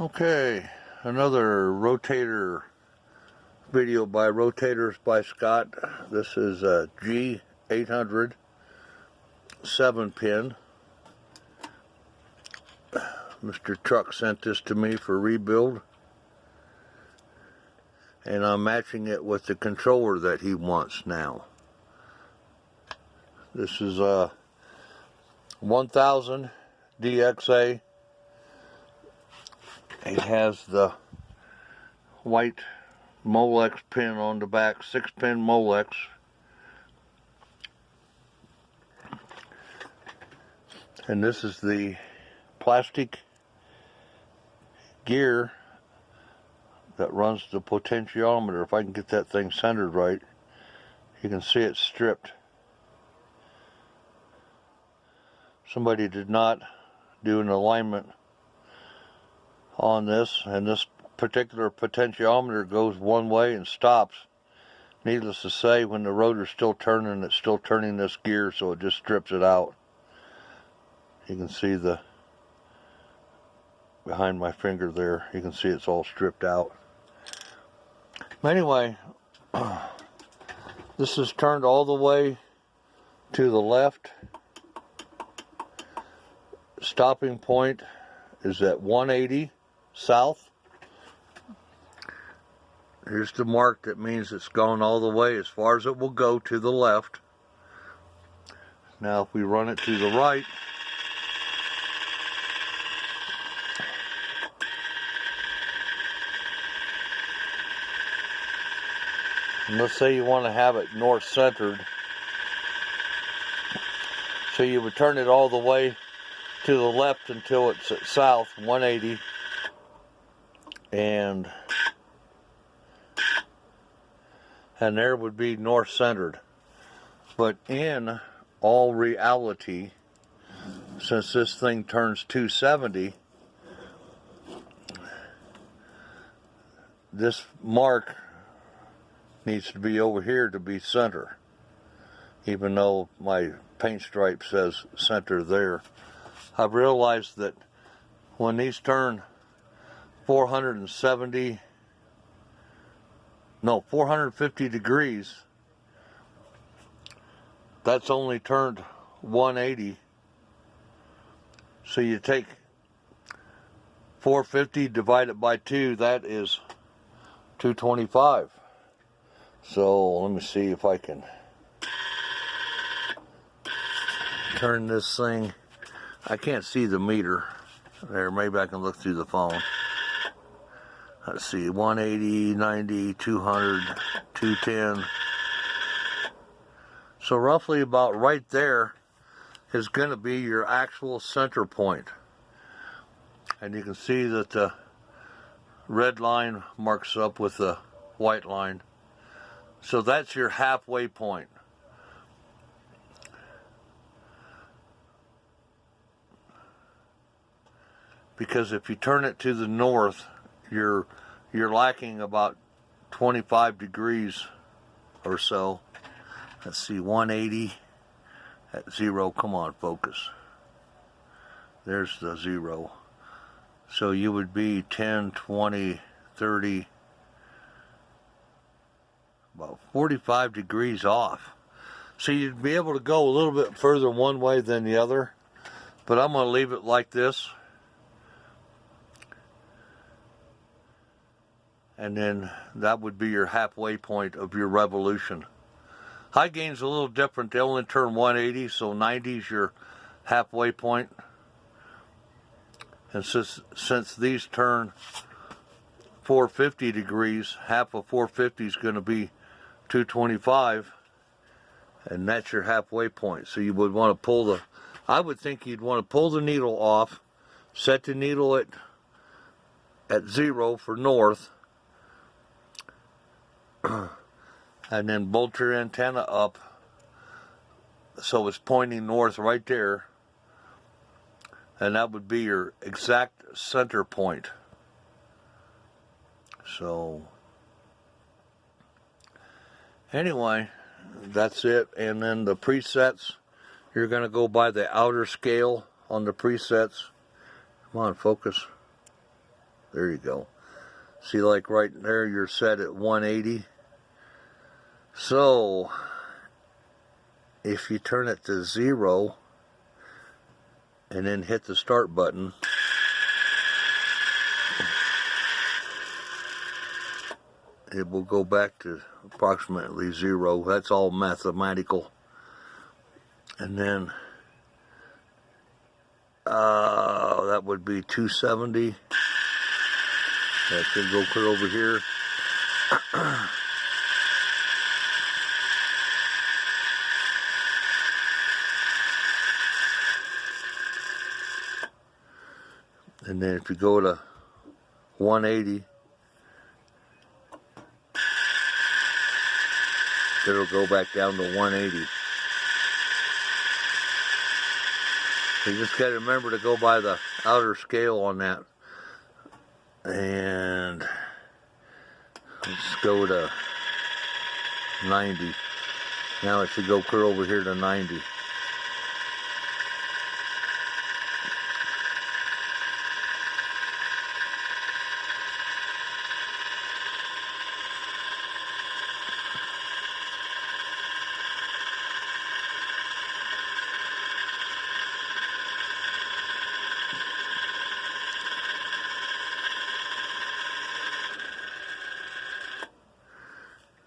Okay, another rotator video by Rotators by Scott. This is a G-800 7-pin. Mr. Truck sent this to me for rebuild, and I'm matching it with the controller that he wants now. This is a 1000 DXA. It has the white Molex pin on the back, 6-pin Molex. And this is the plastic gear that runs the potentiometer. If I can get that thing centered right, you can see it's stripped. Somebody did not do an alignment on this, and this particular potentiometer goes one way and stops. Needless to say, when the rotor's still turning, it's still turning this gear, so it just strips it out. You can see the behind my finger there, you can see it's all stripped out. Anyway, this is turned all the way to the left. Stopping point is at 180 south. Here's the mark that means it's gone all the way as far as it will go to the left. Now if we run it to the right, and let's say you want to have it north centered, so you would turn it all the way to the left until it's at south 180, and there would be north centered. But in all reality, since this thing turns 270, this mark needs to be over here to be center, even though my paint stripe says center there. I've realized that when these turn 450 degrees, that's only turned 180. So you take 450 divided by 2, that is 225. So let me see if I can turn this thing. I can't see the meter there. Maybe I can look through the phone. Let's see, 180, 90, 200, 210. So roughly about right there is going to be your actual center point. And you can see that the red line marks up with the white line. So that's your halfway point. Because if you turn it to the north, you're lacking about 25 degrees or so. Let's see, 180 at 0. Come on, focus. There's the 0. So you would be 10, 20, 30, about 45 degrees off. So you'd be able to go a little bit further one way than the other, but I'm going to leave it like this. And then that would be your halfway point of your revolution. High gain's a little different. They only turn 180, so 90 is your halfway point. And since these turn 450 degrees, half of 450 is going to be 225, and that's your halfway point. So you would want to pull the, I would think you'd want to pull the needle off, set the needle at 0 for north, and then bolt your antenna up so it's pointing north right there, and that would be your exact center point. So anyway, that's it. And then the presets, you're going to go by the outer scale on the presets. Come on, focus. There you go. See, like right there, you're set at 180. So, if you turn it to 0 and then hit the start button, it will go back to approximately 0. That's all mathematical. And then that would be 270. That should go clear over here. And then if you go to 180, it'll go back down to 180. You just got to remember to go by the outer scale on that. And let's go to 90. Now it should go clear over here to 90.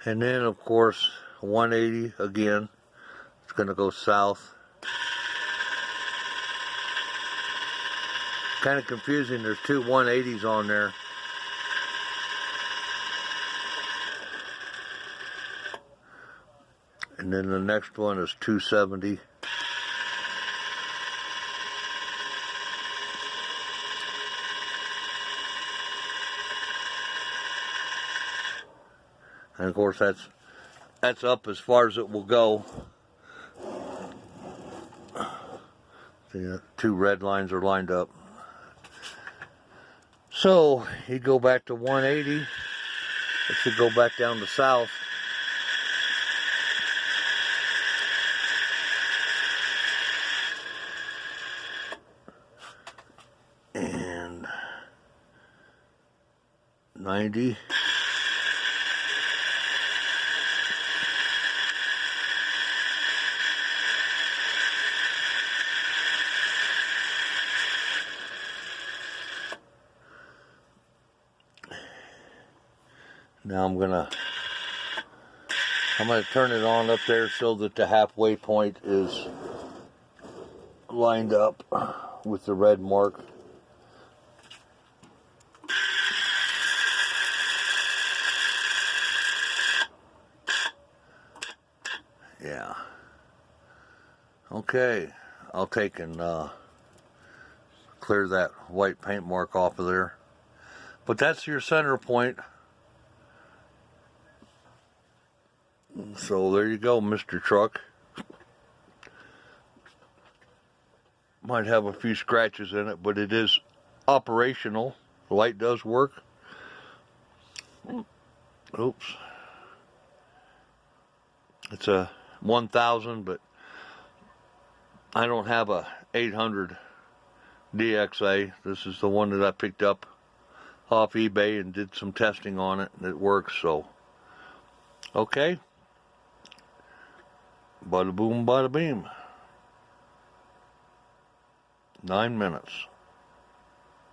And then, of course, 180 again. It's going to go south. Kind of confusing. There's two 180s on there. And then the next one is 270. And of course that's up as far as it will go. The two red lines are lined up. So you go back to 180. It should go back down to south. And 90. Now I'm gonna turn it on up there so that the halfway point is lined up with the red mark. Yeah. Okay, I'll take and clear that white paint mark off of there. But that's your center point. So there you go, Mr. Truck. Might have a few scratches in it, but it is operational. The light does work. Oops. It's a 1000, but I don't have a 800 DXA. This is the one that I picked up off eBay and did some testing on it, and it works. So, okay. Bada boom, bada beam. 9 minutes.